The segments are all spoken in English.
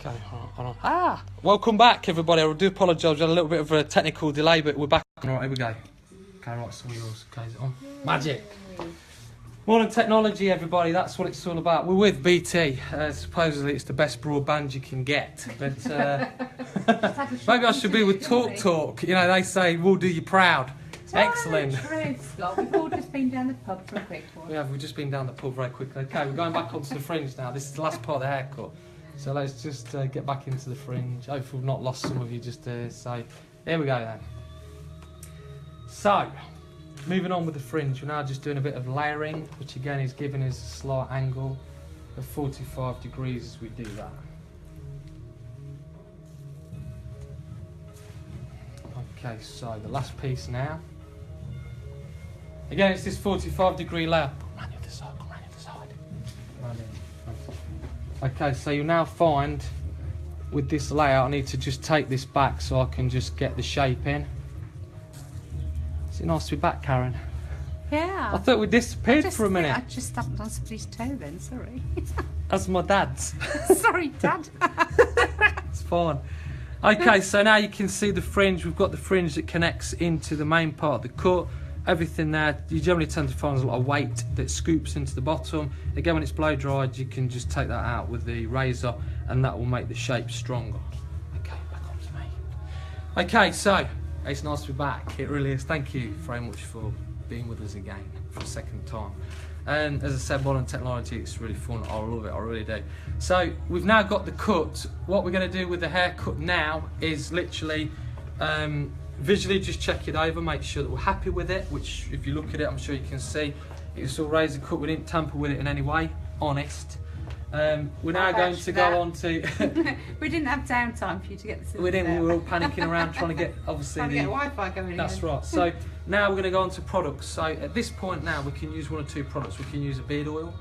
Okay, hold on. Welcome back, everybody. I do apologise. We had a little bit of a technical delay, but we're back. Right, here we go. Okay, right, so yours. Okay, is it on? Magic. Modern technology, everybody. That's what it's all about. We're with BT. Supposedly, it's the best broadband you can get. But maybe I should be with Talk. You know, they say we'll do you proud. Excellent. True, Scott. We've all just been down the pub for a quick one. We've just been down the pub very quickly. Okay, we're going back onto the fringe now. This is the last part of the haircut. So let's just get back into the fringe. Hopefully we've not lost some of you just so here we go then. So, moving on with the fringe, we're now just doing a bit of layering, which again is giving us a slight angle of 45 degrees as we do that. Okay, so the last piece now. Again, it's this 45-degree layer. Come round the other side, come round the other side. Okay, so you'll now find with this layout, I need to just take this back so I can just get the shape in. Is it nice to be back, Karen? Yeah. I thought we disappeared for a minute. I just stepped on somebody's toe then, sorry. That's my dad's. Sorry, Dad. It's fine. Okay, so now you can see the fringe. We've got the fringe that connects into the main part of the cut. Everything there, you generally tend to find there's a lot of weight that scoops into the bottom. Again, when it's blow dried, you can just take that out with the razor and that will make the shape stronger. Okay, back on to me. Okay, so it's nice to be back. It really is. Thank you very much for being with us again for the second time. And as I said, modern technology, it's really fun. I love it, I really do. So we've now got the cut. What we're going to do with the haircut now is literally visually just check it over, make sure that we're happy with it, which if you look at it, I'm sure you can see it's all razor cut. We didn't tamper with it in any way, honest. We're now going to go on to... We didn't have downtime for you to get this. We didn't, we were all panicking around trying to get, obviously, trying to get Wi-Fi going. That's right. So now we're going to go on to products. So at this point now, we can use one or two products. We can use a beard oil,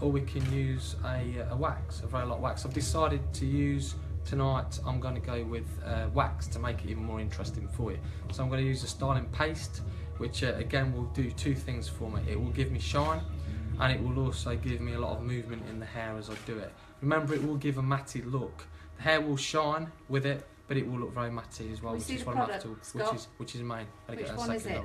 or we can use a wax, a very light wax. I've decided to use... Tonight I'm going to go with wax to make it even more interesting for you. So I'm going to use a styling paste, which again will do two things for me. It will give me shine, and it will also give me a lot of movement in the hair as I do it. Remember, it will give a matty look. The hair will shine with it, but it will look very matty as well, which is what I'm after, which is main. Which one is it?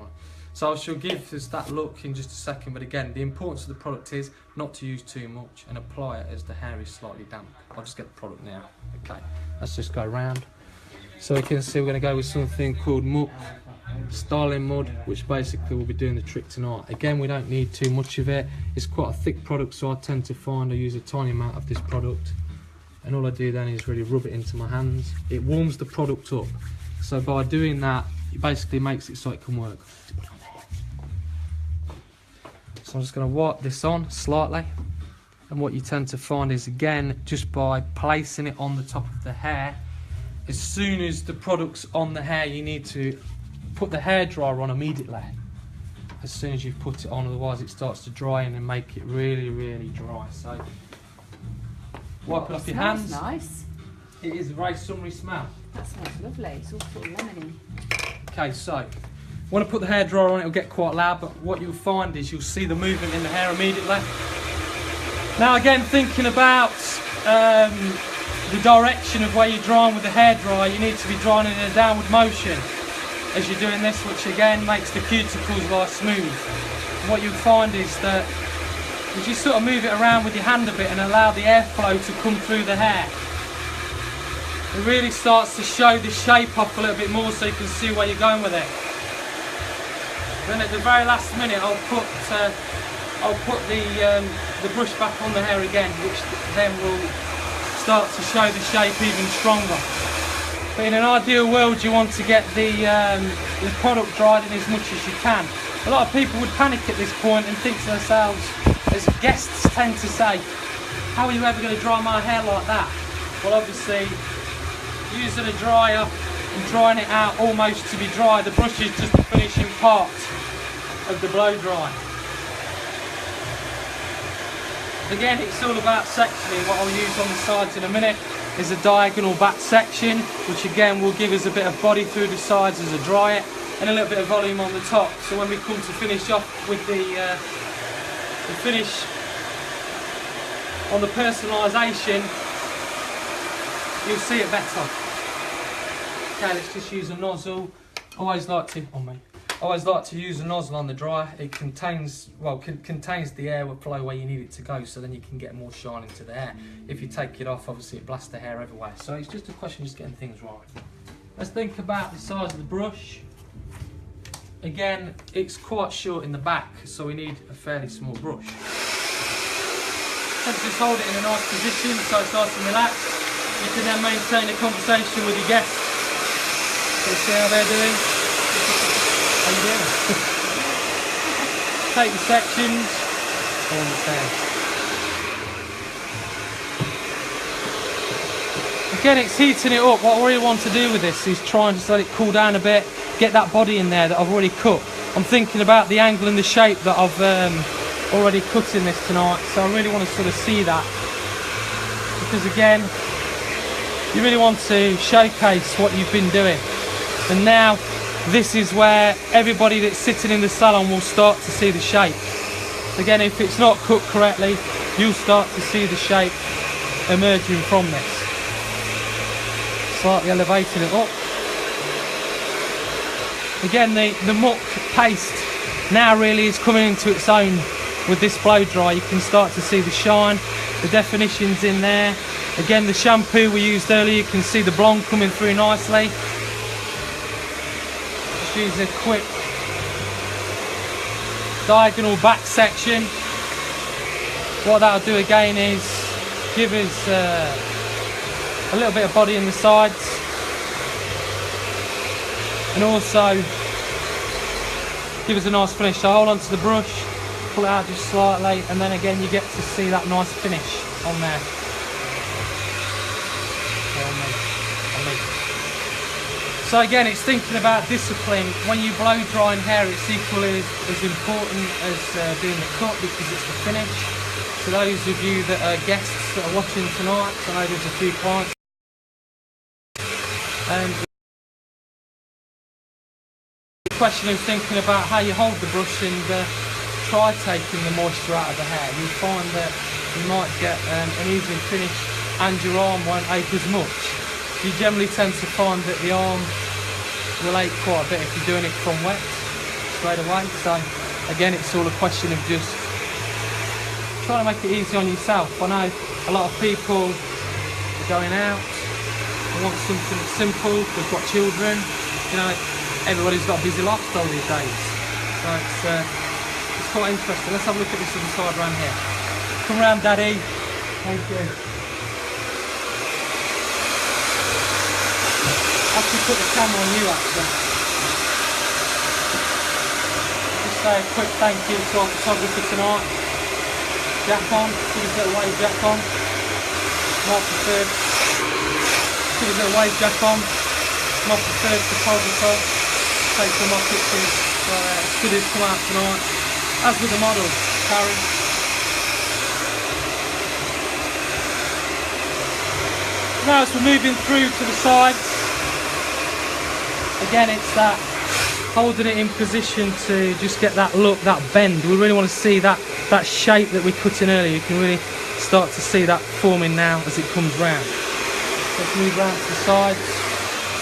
So I shall give us that look in just a second, but again, the importance of the product is not to use too much and apply it as the hair is slightly damp. I'll just get the product now. Okay, let's just go round. So you can see we're going to go with something called muck, styling mud, which basically will be doing the trick tonight. Again, we don't need too much of it. It's quite a thick product, so I tend to find I use a tiny amount of this product. And all I do then is really rub it into my hands. It warms the product up. So by doing that, it basically makes it so it can work. So I'm just going to wipe this on slightly, and what you tend to find is, again, just by placing it on the top of the hair, as soon as the product's on the hair, you need to put the hairdryer on immediately as soon as you put it on, otherwise it starts to dry in and make it really, really dry. So wipe it off your hands. Nice. It is a very summery smell. That smells lovely. It's all sort of lemony. Okay, so when I put the hairdryer on, it'll get quite loud, but what you'll find is you'll see the movement in the hair immediately. Now again, thinking about the direction of where you're drying with the hairdryer, you need to be drying in a downward motion as you're doing this, which again makes the cuticles lie smooth. And what you'll find is that as you sort of move it around with your hand a bit and allow the airflow to come through the hair, it really starts to show the shape off a little bit more so you can see where you're going with it. Then at the very last minute, I'll put the brush back on the hair again, which then will start to show the shape even stronger. But in an ideal world, you want to get the product dried in as much as you can. A lot of people would panic at this point and think to themselves, as guests tend to say, how are you ever going to dry my hair like that? Well, obviously, using a dryer and drying it out almost to be dry, the brush is just the finishing part of the blow dry. Again, it's all about sectioning. What I'll use on the sides in a minute is a diagonal back section, which again will give us a bit of body through the sides as I dry it, and a little bit of volume on the top. So when we come to finish off with the finish on the personalisation, you'll see it better. Okay, let's just use a nozzle. Always like to use a nozzle on the dryer. It contains the air flow where you need it to go, so then you can get more shine into the hair. If you take it off, obviously it blasts the hair everywhere. So it's just a question of just getting things right. Let's think about the size of the brush. Again, it's quite short in the back, so we need a fairly small brush. Let's just hold it in a nice position so it's nice and relaxed. You can then maintain a conversation with your guests. So see how they're doing. How you doing? Take the sections. I understand. Again, it's heating it up. What I really want to do with this is try and just let it cool down a bit, get that body in there that I've already cut. I'm thinking about the angle and the shape that I've already cut in this tonight, so I really want to sort of see that. Because again, you really want to showcase what you've been doing. And now, this is where everybody that's sitting in the salon will start to see the shape. Again, if it's not cut correctly, you'll start to see the shape emerging from this. Slightly elevating it up. Again, the muck paste now really is coming into its own with this blow dry. You can start to see the shine, the definition's in there. Again, the shampoo we used earlier, you can see the blonde coming through nicely. Just use a quick diagonal back section. What that'll do again is give us a little bit of body in the sides, and also give us a nice finish. So hold on to the brush, pull it out just slightly, and then again you get to see that nice finish on there. So again, it's thinking about discipline. When you blow drying hair, it's equally as important as doing the cut, because it's the finish. So those of you that are guests that are watching tonight, I know there's a few clients, and the question is thinking about how you hold the brush and try taking the moisture out of the hair. You'll find that you might get an easy finish and your arm won't ache as much. You generally tend to find that the arm will ache quite a bit if you're doing it from wet straight away. So again, it's all a question of just trying to make it easy on yourself. I know a lot of people are going out, they want something simple, they've got children, you know, everybody's got a busy lifestyle these days. So it's quite interesting. Let's have a look at this other side around here. Come round, Daddy. Thank you. Actually put the camera on you, actually. Just say a quick thank you to our photographer tonight. Jack on, give us a little wave, Jack on. Mark the third. Give us a little wave, Jack on. Mark the third photographer. Take some of my pictures. Studios come out tonight. As with the model, Karen. Now as we're moving through to the sides, again it's that holding it in position to just get that look, that bend. We really want to see that shape that we cut in earlier. You can really start to see that forming now as it comes round. Let's move round to the sides.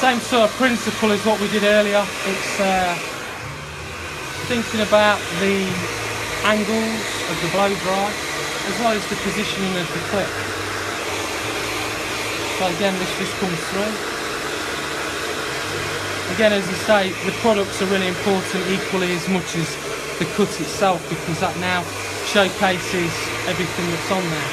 Same sort of principle as what we did earlier. It's thinking about the angles of the blow dry as well as the positioning of the clip. So again, this just comes through. Again, as I say, the products are really important equally as much as the cut itself, because that now showcases everything that's on there.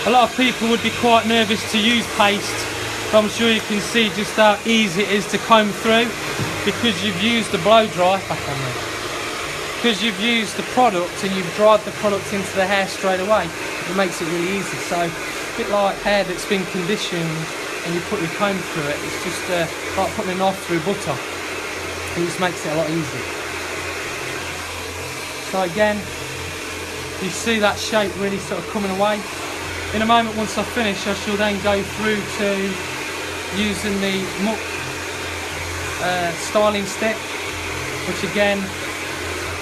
A lot of people would be quite nervous to use paste, but I'm sure you can see just how easy it is to comb through, because you've used the blow dry, back on there, because you've used the product and you've dried the product into the hair straight away. It makes it really easy. So a bit like hair that's been conditioned and you put your comb through it, it's just like putting a knife through butter. It just makes it a lot easier. So again, you see that shape really sort of coming away. In a moment, once I finish, I shall then go through to using the muck styling stick, which again,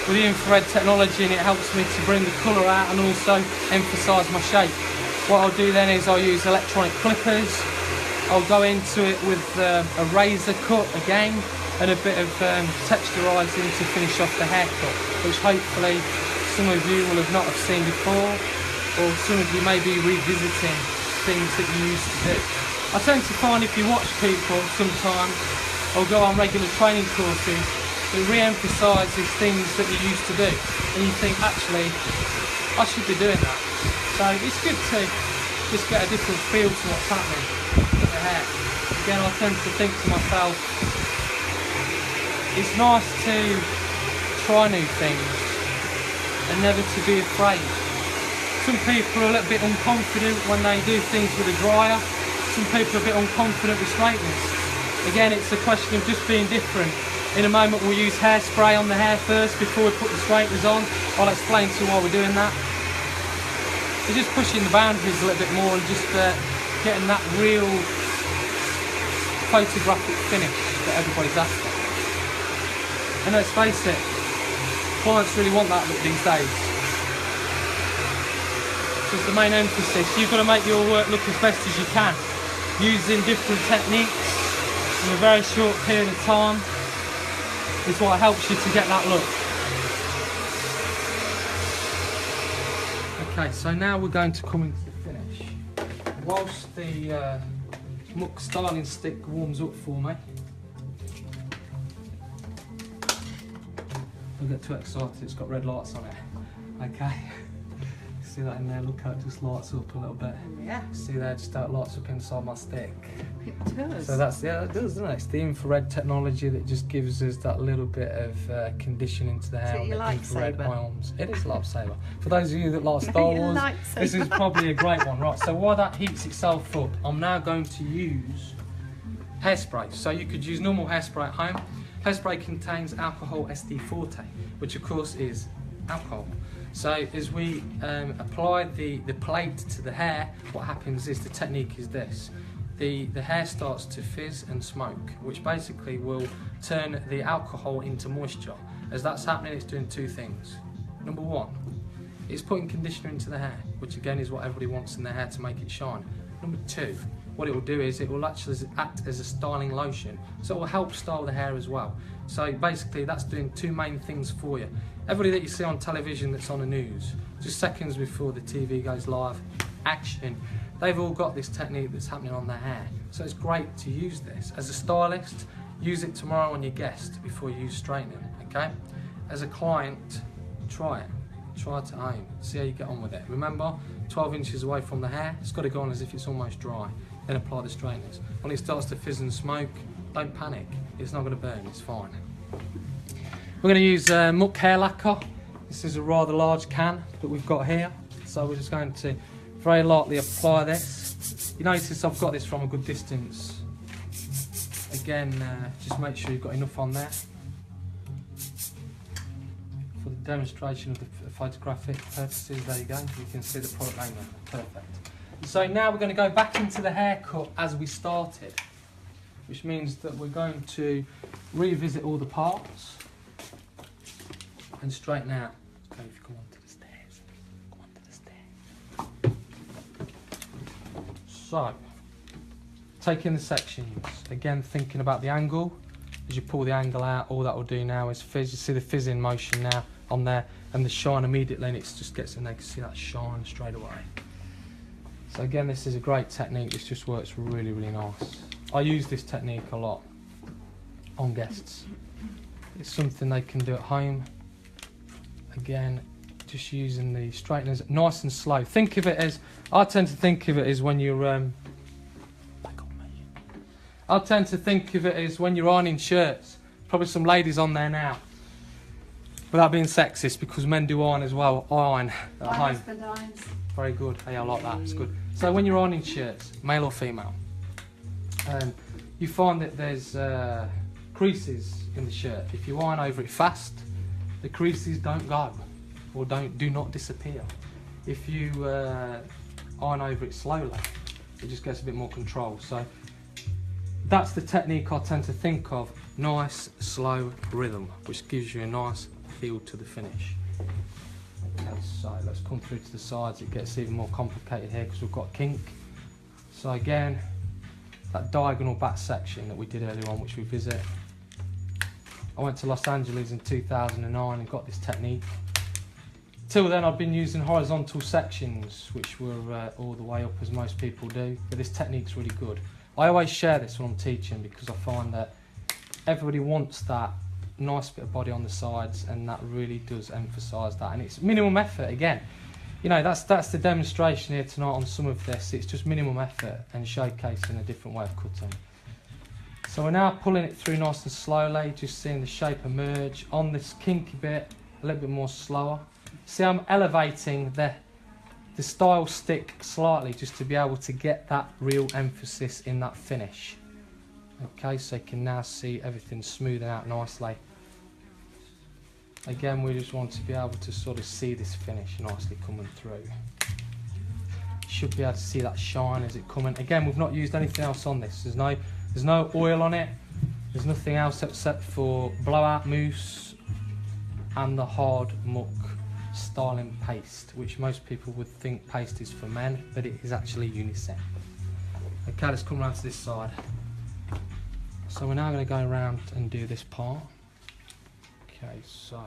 with the infrared technology, and it helps me to bring the colour out and also emphasise my shape. What I'll do then is I'll use electronic clippers. I'll go into it with a razor cut again and a bit of texturising to finish off the haircut, which hopefully some of you will not have seen before, or some of you may be revisiting things that you used to do. I tend to find if you watch people sometimes, or go on regular training courses, it re-emphasises things that you used to do, and you think, actually, I should be doing that. So it's good to just get a different feel to what's happening with the hair. Again, I tend to think to myself, it's nice to try new things and never to be afraid. Some people are a little bit unconfident when they do things with a dryer. Some people are a bit unconfident with straighteners. Again, it's a question of just being different. In a moment we'll use hairspray on the hair first before we put the straighteners on. I'll explain to you why we're doing that. We're just pushing the boundaries a little bit more and just getting that real photographic finish that everybody's after. And let's face it, clients really want that look these days. So it's the main emphasis. You've got to make your work look as best as you can, using different techniques in a very short period of time is what helps you to get that look. Okay, so now we're going to come into the finish. Whilst the muck styling stick warms up for me, don't get too excited, it's got red lights on it. Okay, see that in there, look how it just lights up a little bit. Yeah. See there, just how it lights up inside my stick. It does. So that's, yeah, it does, doesn't it? It's the infrared technology that just gives us that little bit of conditioning to the hair. Is it your with infrared lightsaber? ions. It is a lightsaber. For those of you that like Star your Wars, lightsaber. this is probably a great one. Right, so while that heats itself up, I'm now going to use hairspray. So you could use normal hairspray at home. Hairspray contains alcohol SD40, which of course is alcohol. So as we apply the plate to the hair, what happens is the technique is this. The hair starts to fizz and smoke, which basically will turn the alcohol into moisture. As that's happening, it's doing two things. Number one, it's putting conditioner into the hair, which again is what everybody wants in their hair to make it shine. Number two, what it will do is it will actually act as a styling lotion, so it will help style the hair as well. So basically that's doing two main things for you. Everybody that you see on television that's on the news, just seconds before the TV goes live, action, they've all got this technique that's happening on their hair. So it's great to use this. As a stylist, use it tomorrow on your guest before you use straightening, okay? As a client, try it. Try it at home, see how you get on with it. Remember, 12 inches away from the hair, it's got to go on as if it's almost dry. Then apply the straighteners. When it starts to fizz and smoke, don't panic. It's not going to burn, it's fine. We're going to use muck hair lacquer. This is a rather large can that we've got here. So we're just going to very lightly apply this. You notice I've got this from a good distance. Again, just make sure you've got enough on there. For the demonstration of the photographic purposes, there you go. You can see the product name there. Perfect. So now we're going to go back into the haircut as we started, which means that we're going to revisit all the parts and straighten out. Okay, if you come onto the stairs, come onto the stairs. So, taking the sections, again thinking about the angle. As you pull the angle out, all that will do now is fizz. You see the fizzing motion now on there, and the shine immediately, and it just gets in there. You can see that shine straight away. So again, this is a great technique. This just works really, really nice. I use this technique a lot on guests. It's something they can do at home. Again, just using the straighteners nice and slow. Think of it as, I tend to think of it as when you're, I tend to think of it as when you're ironing shirts. Probably some ladies on there now. Without being sexist, because men do iron as well, iron at home. My husband irons. Very good. Hey, I like that. It's good. So when you're ironing shirts, male or female, you find that there's creases in the shirt. If you iron over it fast, the creases don't go or do not disappear. If you iron over it slowly, it just gets a bit more control. So that's the technique I tend to think of. Nice, slow rhythm, which gives you a nice feel to the finish. Okay, so let's come through to the sides. It gets even more complicated here because we've got kink. So again, that diagonal back section that we did earlier on, which we visit. I went to Los Angeles in 2009 and got this technique. Till then I'd been using horizontal sections, which were all the way up as most people do, but this technique's really good. I always share this when I'm teaching because I find that everybody wants that nice bit of body on the sides, and that really does emphasise that. And it's minimum effort again. You know, that's the demonstration here tonight on some of this. It's just minimum effort and showcasing a different way of cutting. So we're now pulling it through nice and slowly, just seeing the shape emerge. On this kinky bit, a little bit more slower. See, I'm elevating the style stick slightly just to be able to get that real emphasis in that finish. Okay, so you can now see everything smoothing out nicely. Again, we just want to be able to sort of see this finish nicely coming through. Should be able to see that shine as it coming. Again, we've not used anything else on this. There's no oil on it. There's nothing else except for blowout mousse and the hard muck styling paste, which most people would think paste is for men, but it is actually unisex. Okay, let's come around to this side. So we're now going to go around and do this part. Okay, so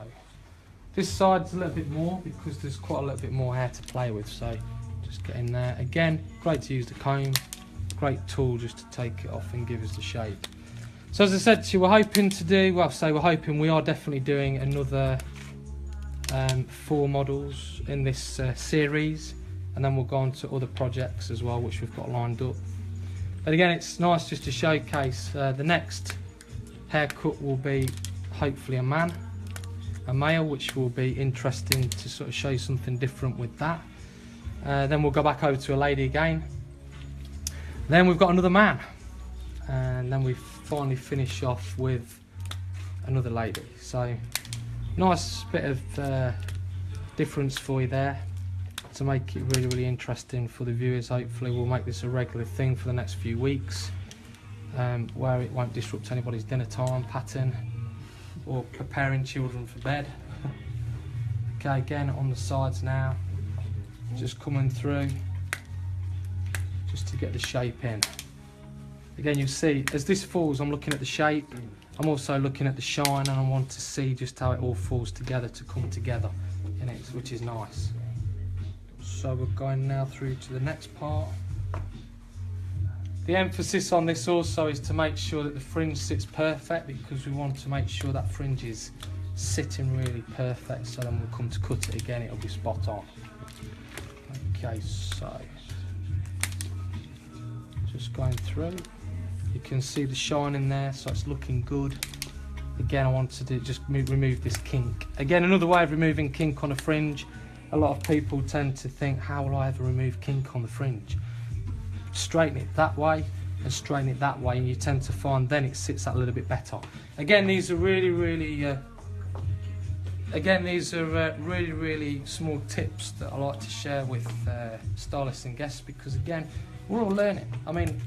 this side's a little bit more because there's quite a little bit more hair to play with, so just get in there. Again, great to use the comb, great tool just to take it off and give us the shape. So as I said to you, we're hoping to do, well, we are definitely doing another 4 models in this series, and then we'll go on to other projects as well which we've got lined up. But again, it's nice just to showcase. The next haircut will be hopefully a male, which will be interesting to sort of show you something different with that. Then we'll go back over to a lady again. Then we've got another man, and then we finally finish off with another lady. So nice bit of difference for you there to make it really, really interesting for the viewers. Hopefully we'll make this a regular thing for the next few weeks, where it won't disrupt anybody's dinner time pattern or preparing children for bed. Okay, again on the sides now, just coming through just to get the shape in. Again, you'll see as this falls, I'm looking at the shape, I'm also looking at the shine, and I want to see just how it all falls together to come together in it, which is nice. So we're going now through to the next part. The emphasis on this also is to make sure that the fringe sits perfect, because we want to make sure that fringe is sitting really perfect, so then we'll come to cut it again, it'll be spot on. Okay, so just going through, you can see the shine in there, so it's looking good. Again, I want to remove this kink. Again, another way of removing kink on a fringe. A lot of people tend to think, how will I ever remove kink on the fringe? Straighten it that way and straighten it that way, and you tend to find then it sits that a little bit better. Again, these are really, really small tips that I like to share with stylists and guests, because again, we're all learning. I mean,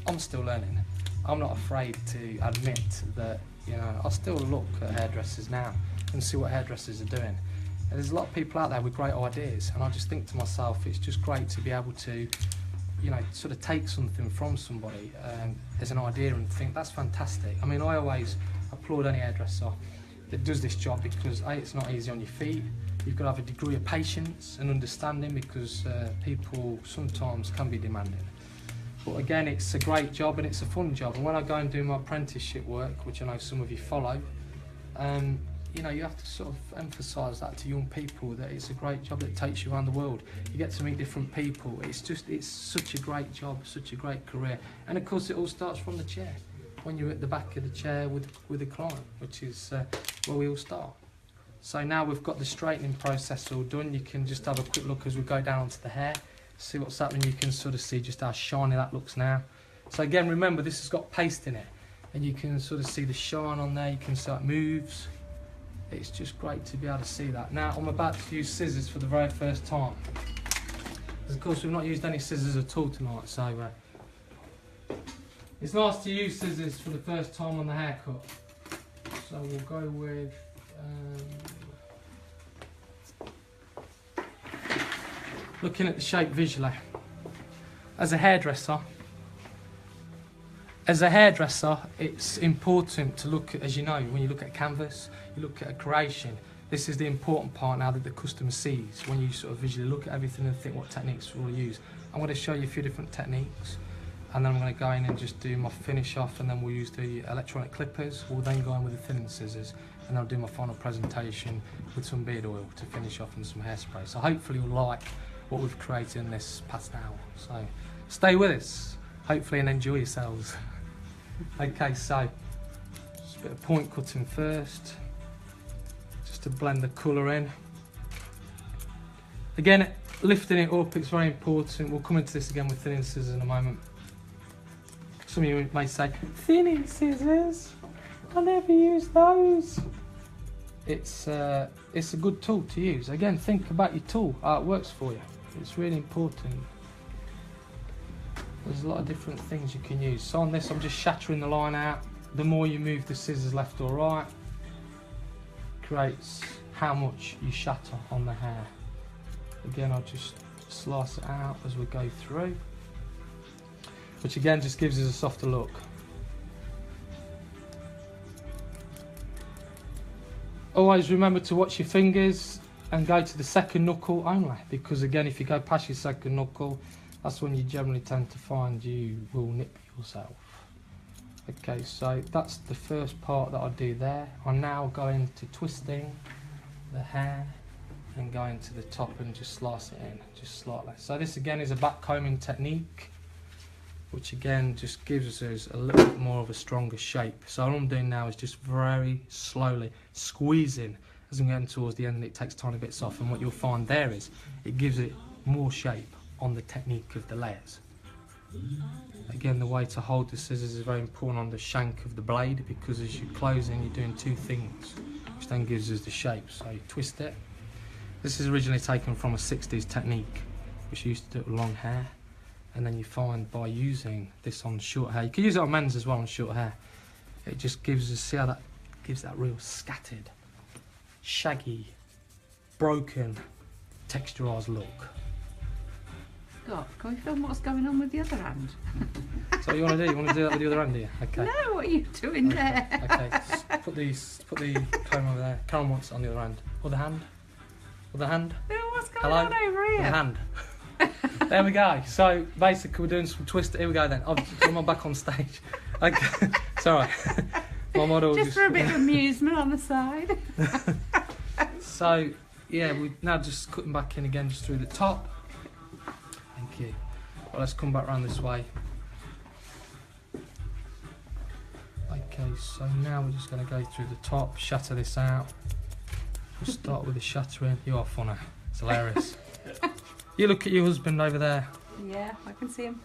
I'm still learning. I'm not afraid to admit that, you know, I still look at hairdressers now and see what hairdressers are doing. And there's a lot of people out there with great ideas, and I just think to myself, it's just great to be able to, you know, sort of take something from somebody as an idea and think that's fantastic. I mean, I always applaud any hairdresser that does this job, because A, it's not easy on your feet. You've got to have a degree of patience and understanding, because people sometimes can be demanding. But again, it's a great job and it's a fun job. And when I go and do my apprenticeship work, which I know some of you follow, you know, you have to sort of emphasise that to young people, that it's a great job that takes you around the world. You get to meet different people. It's such a great job, such a great career. And of course, it all starts from the chair, when you're at the back of the chair with a client, which is where we all start. So now we've got the straightening process all done. You can just have a quick look as we go down onto the hair, see what's happening. You can sort of see just how shiny that looks now. So again, remember, this has got paste in it, and you can sort of see the shine on there. You can see how it moves. It's just great to be able to see that. Now I'm about to use scissors for the very first time. Of course, we've not used any scissors at all tonight, so it's nice to use scissors for the first time on the haircut. So we'll go with looking at the shape visually. As a hairdresser, it's important to look at, as you know, when you look at a canvas, you look at a creation. This is the important part now that the customer sees, when you sort of visually look at everything and think what techniques we'll use. I'm going to show you a few different techniques, and then I'm going to go in and just do my finish off, and then we'll use the electronic clippers. We'll then go in with the thinning scissors, and I'll do my final presentation with some beard oil to finish off and some hairspray. So hopefully you'll like what we've created in this past hour. So stay with us, hopefully, and enjoy yourselves. Okay, so just a bit of point cutting first, just to blend the colour in. Again, lifting it up, it's very important. We'll come into this again with thinning scissors in a moment. Some of you may say, thinning scissors? I never use those. It's a good tool to use. Again, think about your tool, how it works for you. It's really important. There's a lot of different things you can use. So on this, I'm just shattering the line out. The more you move the scissors left or right, creates how much you shatter on the hair. Again, I'll just slice it out as we go through, which again just gives us a softer look. Always remember to watch your fingers and go to the second knuckle only, because again, if you go past your second knuckle, that's when you generally tend to find you will nip yourself. Okay, so that's the first part that I do there. I'm now going to twisting the hair and going to the top and just slice it in, just slightly. So this again is a back combing technique, which again just gives us a little bit more of a stronger shape. So all I'm doing now is just very slowly squeezing as I'm getting towards the end, and it takes tiny bits off, and what you'll find there is it gives it more shape on the technique of the layers. Again, the way to hold the scissors is very important on the shank of the blade, because as you're closing, you're doing two things, which then gives us the shape. So you twist it. This is originally taken from a 60s technique, which used to do it with long hair, and then you find by using this on short hair, you can use it on men's as well on short hair, it just gives us, see how that gives that real scattered, shaggy, broken, texturised look. God, can we film what's going on with the other hand? So what you want to do? You want to do that with the other hand, do you? Okay. No, what are you doing there? Okay, just put the comb over there. Karen wants it on the other hand. Other hand. Other hand. No, what's going on over here? Other hand. There we go. So basically we're doing some twist. Here we go then. I'm back on stage. Okay. Sorry. My model just for a bit of amusement on the side. So yeah, we're now just cutting back in again just through the top. Thank you. Well, let's come back around this way. Okay, so now we're just going to go through the top, shatter this out. We'll start with the shattering. You are funny. It's hilarious. You look at your husband over there. Yeah, I can see him.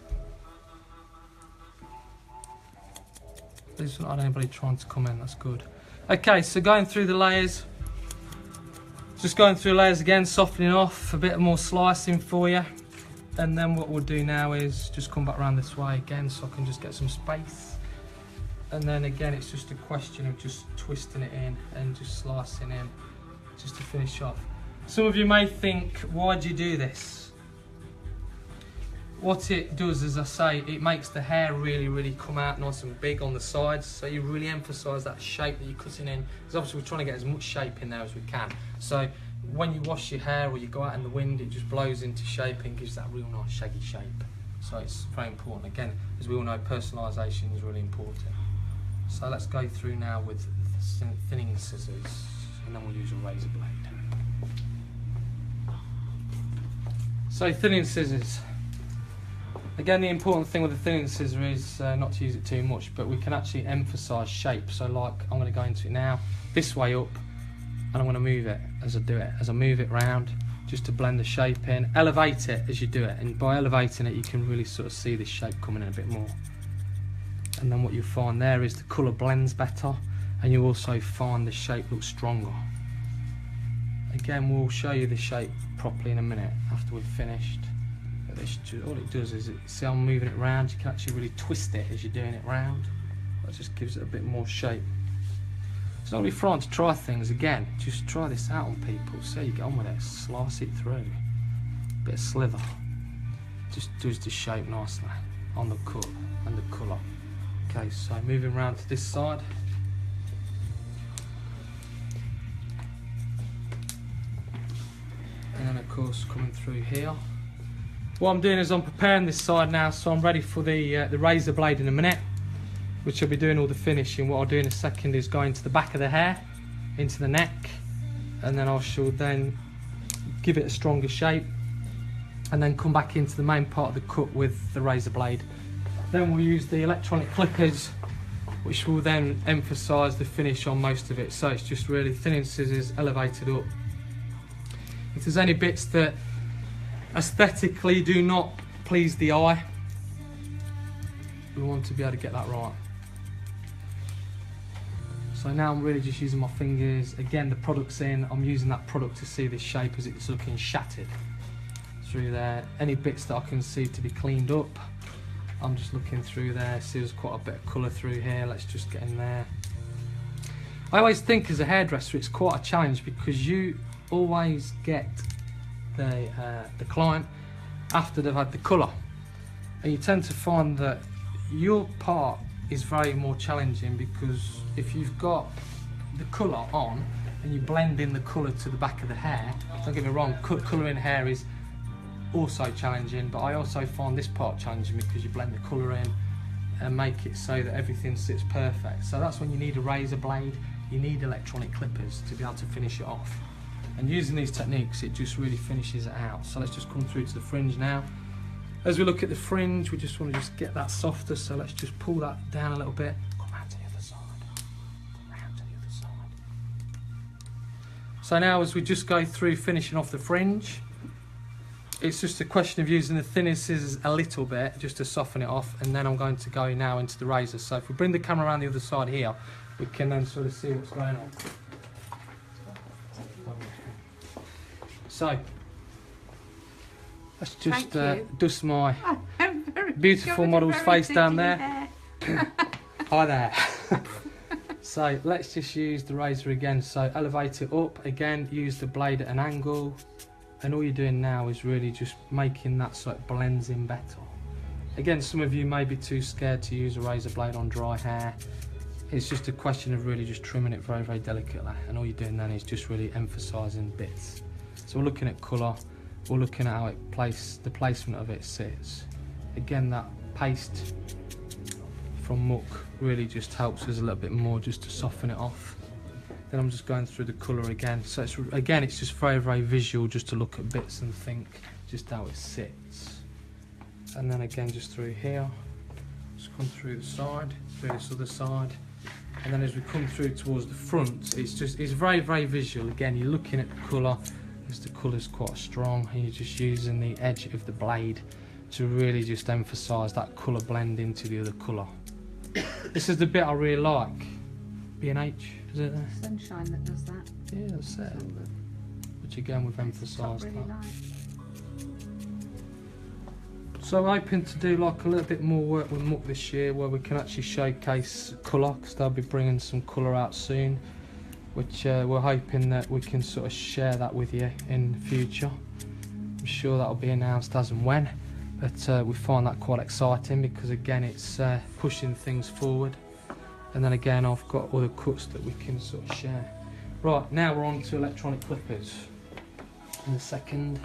There's not anybody trying to come in, that's good. Okay, so going through the layers. Just going through layers again, softening off, a bit more slicing for you. And then what we'll do now is just come back around this way again so I can just get some space. And then again, it's just a question of just twisting it in and just slicing in just to finish off. Some of you may think, why do you do this? What it does, as I say, it makes the hair really come out nice and big on the sides, so you really emphasise that shape that you're cutting in, because obviously we're trying to get as much shape in there as we can. So when you wash your hair or you go out in the wind, it just blows into shape and gives that real nice shaggy shape. So it's very important. Again, as we all know, personalisation is really important. So let's go through now with the thinning scissors, and then we'll use a razor blade. So thinning scissors. Again, the important thing with the thinning scissor is not to use it too much, but we can actually emphasise shape. So like, I'm going to go into it now, this way up, and I'm going to move it as I do it. As I move it round, just to blend the shape in. Elevate it as you do it, and by elevating it, you can really sort of see the shape coming in a bit more. And then what you find there is the colour blends better, and you also find the shape looks stronger. Again, we'll show you the shape properly in a minute after we've finished. But this, all it does is, see how I'm moving it round, you can actually really twist it as you're doing it round. That just gives it a bit more shape. It's not really frightened to try things again, just try this out on people, see how you get on with it, slice it through. bit of slither. Just does the shape nicely on the cut and the colour. Okay, so moving around to this side. And then of course coming through here. What I'm doing is I'm preparing this side now, so I'm ready for the razor blade in a minute, which I'll be doing all the finishing. What I'll do in a second is go into the back of the hair, into the neck, and then I shall then give it a stronger shape, and then come back into the main part of the cut with the razor blade. Then we'll use the electronic clippers, which will then emphasise the finish on most of it. So it's just really thinning scissors, elevated up. If there's any bits that aesthetically do not please the eye, we want to be able to get that right. So now I'm really just using my fingers. Again, the product's in. I'm using that product to see this shape as it's looking shattered through there. Any bits that I can see to be cleaned up, I'm just looking through there. See there's quite a bit of colour through here. Let's just get in there. I always think as a hairdresser it's quite a challenge, because you always get the client after they've had the colour, and you tend to find that your part is very more challenging, because if you've got the colour on and you blend in the colour to the back of the hair, don't get me wrong, colouring hair is also challenging, but I also find this part challenging because you blend the colour in and make it so that everything sits perfect. So that's when you need a razor blade, you need electronic clippers to be able to finish it off. And using these techniques, it just really finishes it out. So let's just come through to the fringe now. As we look at the fringe, we just want to just get that softer, so let's just pull that down a little bit. Come round to the other side. Come round to the other side. So now as we just go through finishing off the fringe, it's just a question of using the thinning scissors a little bit just to soften it off, and then I'm going to go now into the razor. So if we bring the camera around the other side here, we can then sort of see what's going on. So let's just dust my beautiful model's face down there. Hi there. So let's just use the razor again. So elevate it up again, use the blade at an angle, and all you're doing now is really just making that so it blends in better. Again, some of you may be too scared to use a razor blade on dry hair. It's just a question of really just trimming it very, very delicately, and all you're doing then is just really emphasising bits. So we're looking at colour, we're looking at how the placement of it sits. Again, that paste from muck really just helps us a little bit more just to soften it off. Then I'm just going through the colour again. So it's just very, very visual, just to look at bits and think just how it sits. And then again, just through here, just come through the side, through this other side. And then as we come through towards the front, it's very, very visual. Again, you're looking at the colour, as the colour's quite strong, and you're just using the edge of the blade to really just emphasise that colour blend into the other colour. This is the bit I really like. B&H, is it there? Sunshine that does that. Yeah, that's it. Which again, we've emphasised really that. Nice. So I'm hoping to do like a little bit more work with muck this year, where we can actually showcase colour, because they'll be bringing some colour out soon, which we're hoping that we can sort of share that with you in the future. I'm sure that'll be announced as and when, but we find that quite exciting, because again it's pushing things forward, and then again I've got other cuts that we can sort of share. Right, now we're on to electronic clippers. In a second,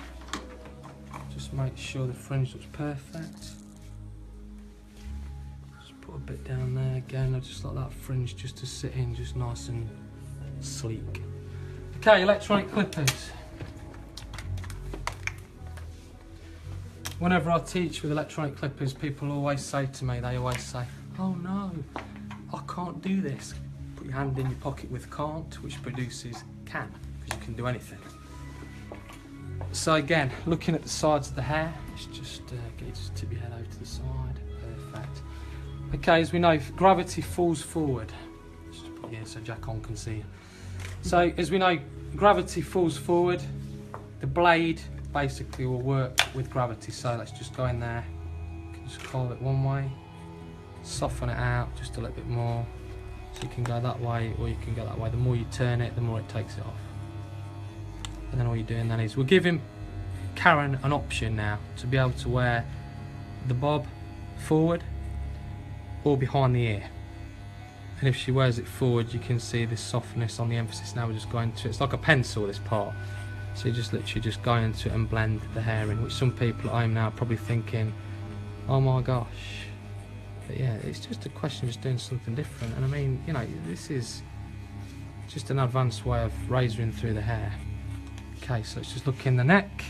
just make sure the fringe looks perfect. Just put a bit down there again. I just like that fringe just to sit in, just nice and sleek. Okay, electronic clippers. Whenever I teach with electronic clippers, people always say to me, oh no, I can't do this. Put your hand in your pocket with can't, which produces can, because you can do anything. So again, looking at the sides of the hair, let's just tip your head over to the side. Perfect. Okay, as we know, gravity falls forward. Just put here so Jack on can see you. So as we know, gravity falls forward. The blade basically will work with gravity. So let's just go in there. You can just curl it one way, soften it out just a little bit more. So you can go that way or you can go that way. The more you turn it, the more it takes it off. And then all you're doing then is we're giving Karen an option now to be able to wear the bob forward or behind the ear. And if she wears it forward, you can see this softness on the emphasis. Now we're just going to, it's like a pencil, this part. So you just literally just go into it and blend the hair in, which some people at home now are probably thinking, oh my gosh. But yeah, it's just a question of just doing something different. And I mean, you know, this is just an advanced way of razoring through the hair. Okay, so let's just look in the neck.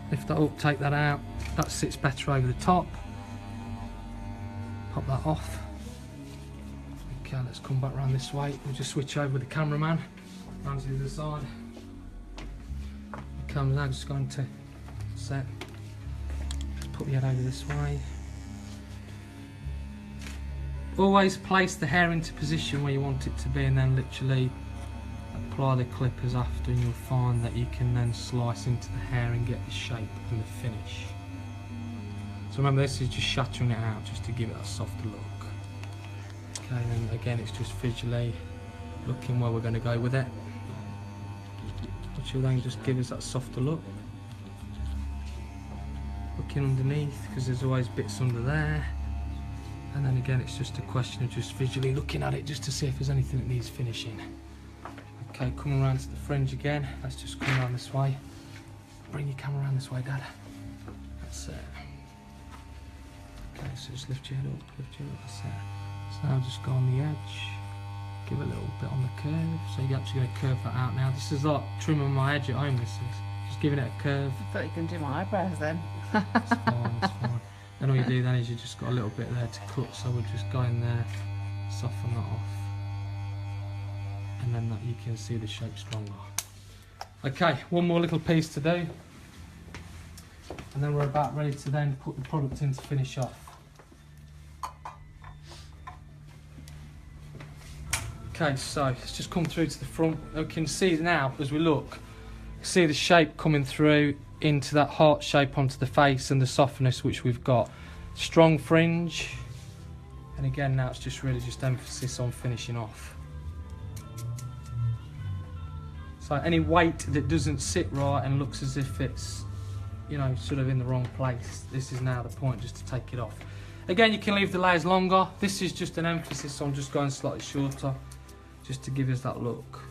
Lift that up, take that out. That sits better over the top. Pop that off. Okay, let's come back around this way. We'll just switch over with the cameraman. Round to the other side. The camera's now just going to set. Let's put the head over this way. Always place the hair into position where you want it to be, and then literally apply the clippers after, and you'll find that you can then slice into the hair and get the shape and the finish. So remember, this is just shattering it out just to give it a softer look. Okay, and again it's just visually looking where we're going to go with it, which will then just give us that softer look. Looking underneath, because there's always bits under there. And then again, it's just a question of just visually looking at it just to see if there's anything that needs finishing. Okay, coming around to the fringe again. Let's just come around this way. Bring your camera around this way, Dad. That's it. Okay, so just lift your head up, lift your head up, that's it. So now just go on the edge. Give it a little bit on the curve. So you're actually going to curve that out now. This is like trimming my edge at home, this is. Just giving it a curve. I thought you can do my eyebrows then. That's fine, that's fine. Then all you do then is you just got a little bit there to cut, so we'll just go in there, soften that off, and then that you can see the shape stronger. Okay, one more little piece to do, and then we're about ready to then put the product in to finish off. Okay, so let's just come through to the front. We can see now as we look, see the shape coming through into that heart shape onto the face, and the softness which we've got. Strong fringe, and again now it's just really just emphasis on finishing off. So any weight that doesn't sit right and looks as if it's, you know, sort of in the wrong place, this is now the point just to take it off. Again, you can leave the layers longer. This is just an emphasis on just going slightly shorter, just to give us that look.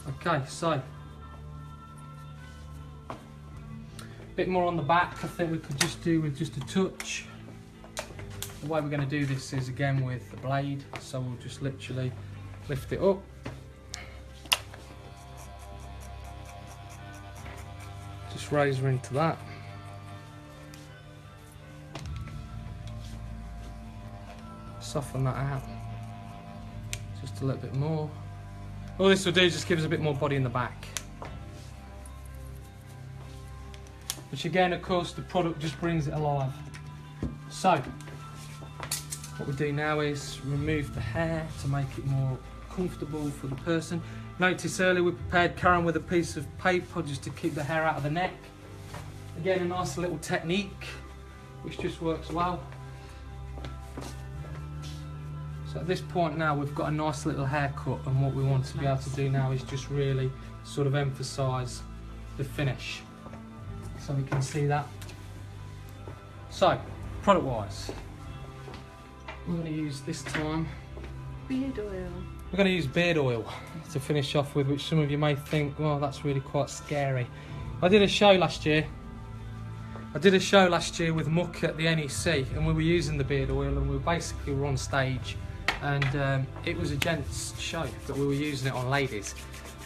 Okay, so bit more on the back, I think we could just do with just a touch. The way we're going to do this is again with the blade, so we'll just literally lift it up. Just razor into that. Soften that out. Just a little bit more. All this will do is just give us a bit more body in the back. Which again, of course, the product just brings it alive. So, what we do now is remove the hair to make it more comfortable for the person. Notice earlier we prepared Karen with a piece of paper just to keep the hair out of the neck. Again, a nice little technique, which just works well. So at this point now, we've got a nice little haircut, and what we want to be able to do now is just really sort of emphasise the finish. So we can see that. So, product wise, we're going to use this time Beard oil. we're going to use beard oil to finish off with, which some of you may think, well, that's really quite scary. I did a show last year with Muck at the NEC, and we were using the beard oil, and we basically were on stage, and it was a gents show, but we were using it on ladies.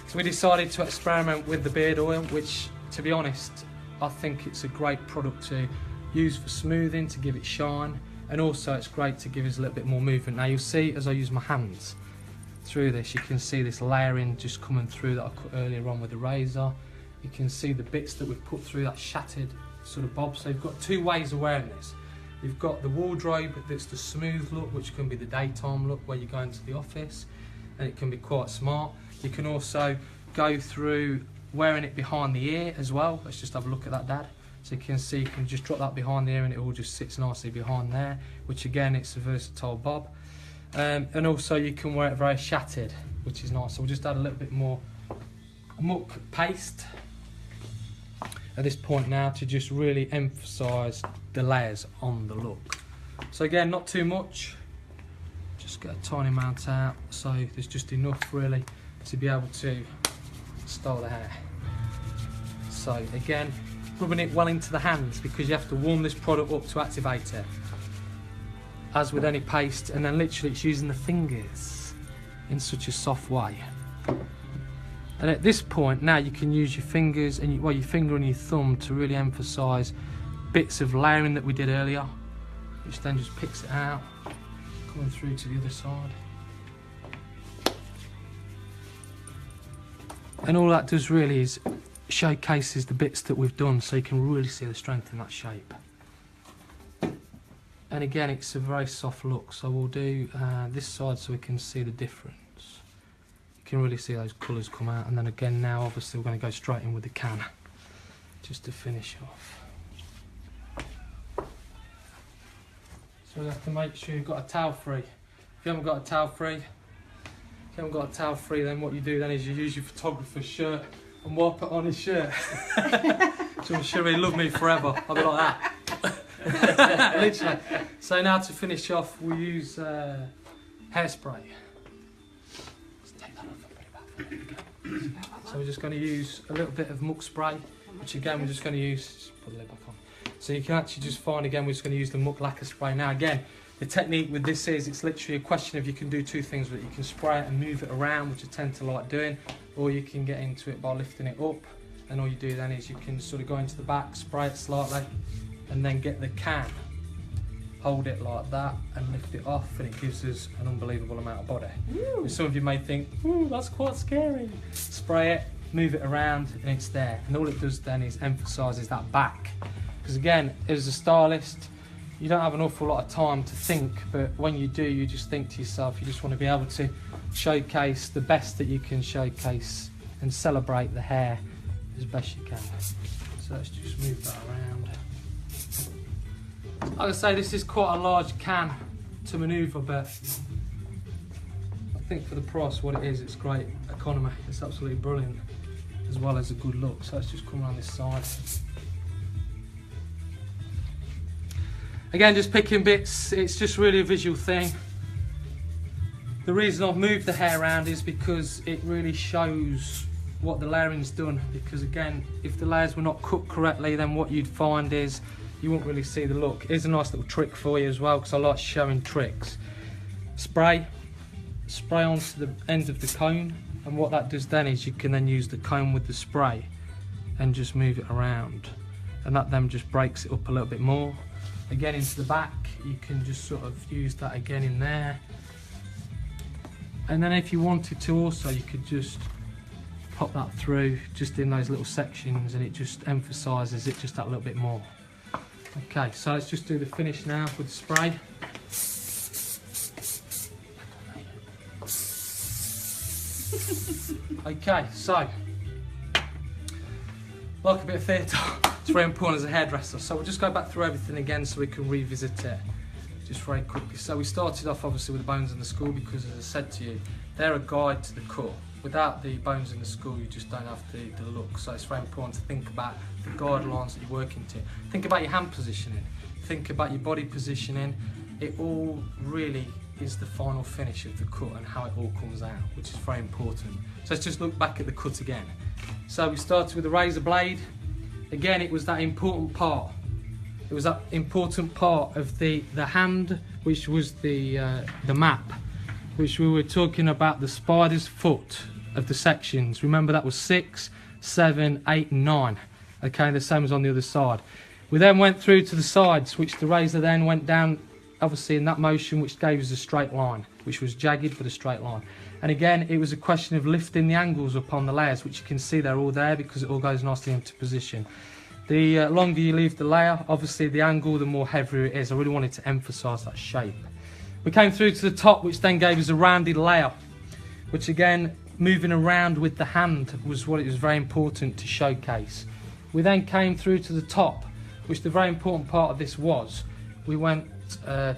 So we decided to experiment with the beard oil, which, to be honest, I think it's a great product to use for smoothing, to give it shine, and also it's great to give us a little bit more movement. Now you'll see as I use my hands through this, you can see this layering just coming through that I cut earlier on with the razor. You can see the bits that we've put through that shattered sort of bob. So you've got two ways of wearing this. You've got the wardrobe that's the smooth look, which can be the daytime look where you go into the office, and it can be quite smart. You can also go through wearing it behind the ear as well. Let's just have a look at that, Dad. So you can see, you can just drop that behind the ear and it all just sits nicely behind there, which again, it's a versatile bob. And also you can wear it very shattered, which is nice. So we'll just add a little bit more Muck paste at this point now to just really emphasise the layers on the look. So again, not too much, just get a tiny amount out, so there's just enough really to be able to style the hair. So again, rubbing it well into the hands because you have to warm this product up to activate it, as with any paste, and then literally it's using the fingers in such a soft way. And at this point now you can use your fingers and your finger and your thumb to really emphasise bits of layering that we did earlier, which then just picks it out, coming through to the other side. And all that does really is showcases the bits that we've done, so you can really see the strength in that shape. And again, it's a very soft look, so we'll do this side so we can see the difference. You can really see those colours come out, and then again now obviously we're going to go straight in with the can just to finish off. So we have to make sure you've got a towel free. If you haven't got a towel free, then what you do then is you use your photographer's shirt and wipe it on his shirt. So I'm sure he'll love me forever. I'll be like that. Literally. So now to finish off, we use hairspray. Let's take that off and put it back. So we're just going to use a little bit of muck spray, which again we're just going to use. Just put the lid back on. So you can actually just find, again, we're just going to use the muck lacquer spray. Now again, the technique with this is it's literally a question of you can do two things with it. You can spray it and move it around, which I tend to like doing, or you can get into it by lifting it up, and all you do then is you can sort of go into the back, spray it slightly, and then get the can, hold it like that and lift it off, and it gives us an unbelievable amount of body. And some of you may think, ooh, that's quite scary. Spray it, move it around, and it's there. And all it does then is emphasises that back. Because again, as a stylist, you don't have an awful lot of time to think, but when you do, you just think to yourself, you just want to be able to showcase the best that you can showcase and celebrate the hair as best you can. So let's just move that around. Like I say, this is quite a large can to manoeuvre, but I think for the price what it is, it's great economy. It's absolutely brilliant, as well as a good look. So let's just come around this side. Again, just picking bits, it's just really a visual thing. The reason I've moved the hair around is because it really shows what the layering's done. Because again, if the layers were not cut correctly, then what you'd find is you won't really see the look. Here's a nice little trick for you as well, because I like showing tricks. Spray onto the end of the cone, and what that does then is you can then use the cone with the spray and just move it around, and that then just breaks it up a little bit more. Again, into the back, you can just sort of use that again in there. And then if you wanted to also, you could just pop that through just in those little sections, and it just emphasises it just that little bit more. Okay, so let's just do the finish now with the spray. Okay, so, like a bit of theatre, it's very important as a hairdresser. So we'll just go back through everything again so we can revisit it just very quickly. So we started off obviously with the bones in the skull, because as I said to you, they're a guide to the cut. Without the bones in the skull, you just don't have the look. So it's very important to think about the guidelines that you're working to. Think about your hand positioning, think about your body positioning. It all really is the final finish of the cut and how it all comes out, which is very important. So let's just look back at the cut again. So we started with the razor blade. Again, it was that important part. It was that important part of the hand, which was the map, which we were talking about the spider's foot of the sections. Remember, that was 6, 7, 8 and 9. Okay, the same as on the other side. We then went through to the sides, which the razor then went down obviously in that motion, which gave us a straight line, which was jagged but a straight line. And again, it was a question of lifting the angles up on the layers, which you can see they're all there because it all goes nicely into position. The longer you leave the layer, obviously the angle, the more heavier it is. I really wanted to emphasise that shape. We came through to the top, which then gave us a rounded layer, which again, moving around with the hand was what it was very important to showcase. We then came through to the top, which the very important part of this was, we went to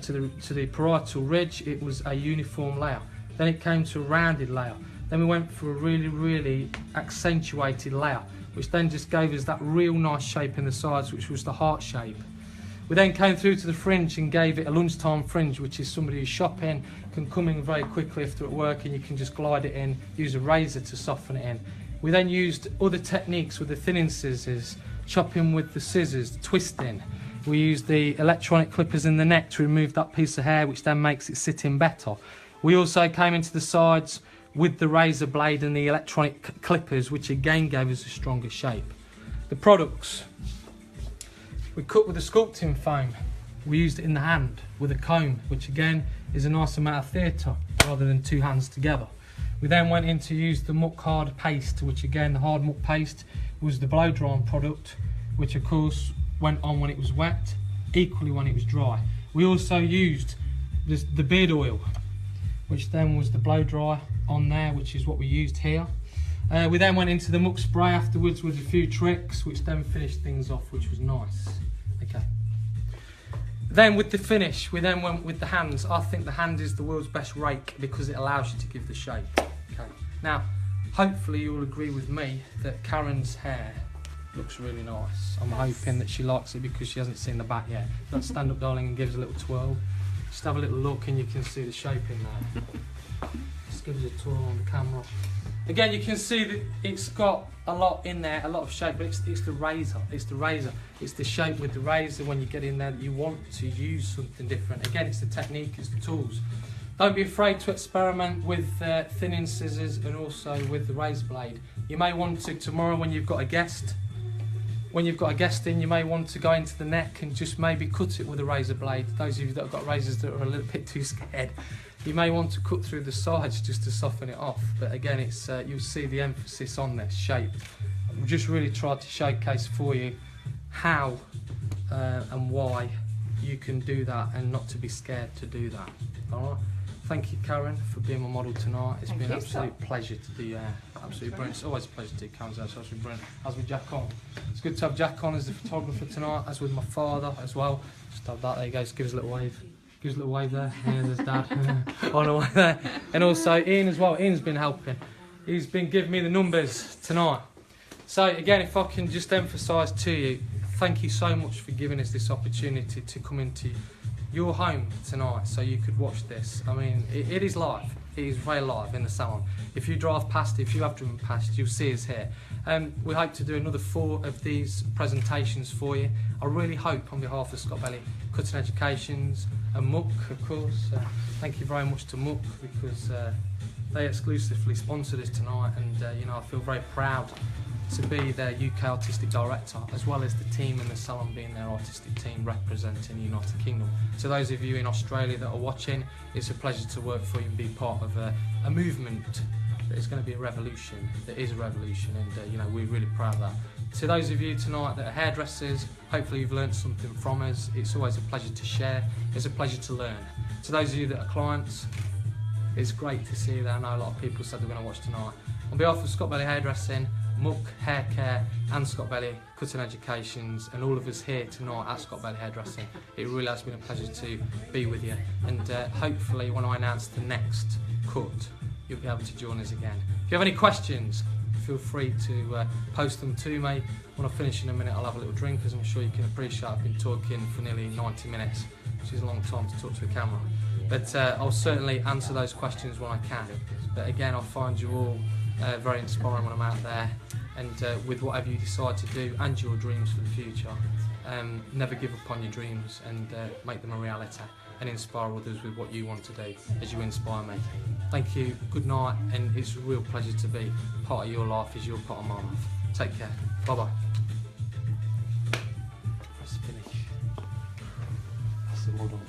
the parietal ridge. It was a uniform layer. Then it came to a rounded layer. Then we went for a really, really accentuated layer, which then just gave us that real nice shape in the sides, which was the heart shape. We then came through to the fringe and gave it a lunchtime fringe, which is somebody who's shopping, can come in very quickly after at work, and you can just glide it in, use a razor to soften it in. We then used other techniques with the thinning scissors, chopping with the scissors, twisting. We used the electronic clippers in the neck to remove that piece of hair, which then makes it sit in better. We also came into the sides with the razor blade and the electronic clippers, which again gave us a stronger shape. The products, we cut with the sculpting foam. We used it in the hand with a comb, which again is a nice amount of theatre rather than two hands together. We then went in to use the muck hard paste, which again, the hard muck paste was the blow drying product, which of course went on when it was wet, equally when it was dry. We also used the beard oil, which then was the blow dry on there, which is what we used here. We then went into the muck spray afterwards with a few tricks, which then finished things off, which was nice. Okay. Then with the finish, we then went with the hands. I think the hand is the world's best rake because it allows you to give the shape. Okay. Now, hopefully you'll agree with me that Karen's hair looks really nice. I'm hoping that she likes it because she hasn't seen the back yet. Let's stand up, darling, and give us a little twirl. Just have a little look and you can see the shape in there. Just give us a twirl on the camera. Again, you can see that it's got a lot in there, a lot of shape, but it's the razor. It's the razor. It's the shape with the razor when you get in there that you want to use something different. Again, it's the technique, it's the tools. Don't be afraid to experiment with thinning scissors and also with the razor blade. You may want to, tomorrow when you've got a guest, in, you may want to go into the neck and just maybe cut it with a razor blade. Those of you that have got razors that are a little bit too scared, you may want to cut through the sides just to soften it off. But again, it's you'll see the emphasis on this shape. I've just really tried to showcase for you how and why you can do that and not to be scared to do that. All right. Thank you, Karen, for being my model tonight. It's been an absolute pleasure to do your hair. Absolutely brilliant. It's always a pleasure to do Karen's hair. It's absolutely brilliant. As with Jack on. It's good to have Jack on as the photographer tonight, as with my father as well. Just have that. There you go. Just give us a little wave. Give us a little wave there. Yeah, there's Dad. On the way there. And also Ian as well. Ian's been helping. He's been giving me the numbers tonight. So again, if I can just emphasise to you, thank you so much for giving us this opportunity to come into your home tonight so you could watch this. I mean, it is live. It is very live in the salon. If you drive past, if you have driven past, you'll see us here. We hope to do another 4 of these presentations for you. I really hope on behalf of Scott Belly Cutting Educations and Muck, of course. Thank you very much to Muck because they exclusively sponsored us tonight, and you know, I feel very proud to be their UK Artistic Director, as well as the team in the salon being their artistic team representing the United Kingdom. To those of you in Australia that are watching, it's a pleasure to work for you and be part of a movement that is going to be a revolution, that is a revolution, and you know, we're really proud of that. To those of you tonight that are hairdressers, hopefully you've learned something from us. It's always a pleasure to share, it's a pleasure to learn. To those of you that are clients, it's great to see that. I know a lot of people said they're going to watch tonight. On behalf of Scott Belly Hairdressing, Muck Hair Care and Scott Belly Cutting Educations, and all of us here tonight at Scott Belly Hairdressing, it really has been a pleasure to be with you, and hopefully when I announce the next cut you'll be able to join us again. If you have any questions, feel free to post them to me. When I finish in a minute I'll have a little drink, as I'm sure you can appreciate. I've been talking for nearly 90 minutes, which is a long time to talk to a camera, but I'll certainly answer those questions when I can. But again, I find you all very inspiring when I'm out there, and with whatever you decide to do and your dreams for the future, never give up on your dreams, and make them a reality and inspire others with what you want to do as you inspire me. Thank you, good night, and it's a real pleasure to be part of your life as you're part of my life. Take care, bye bye. Let's finish. That's the model.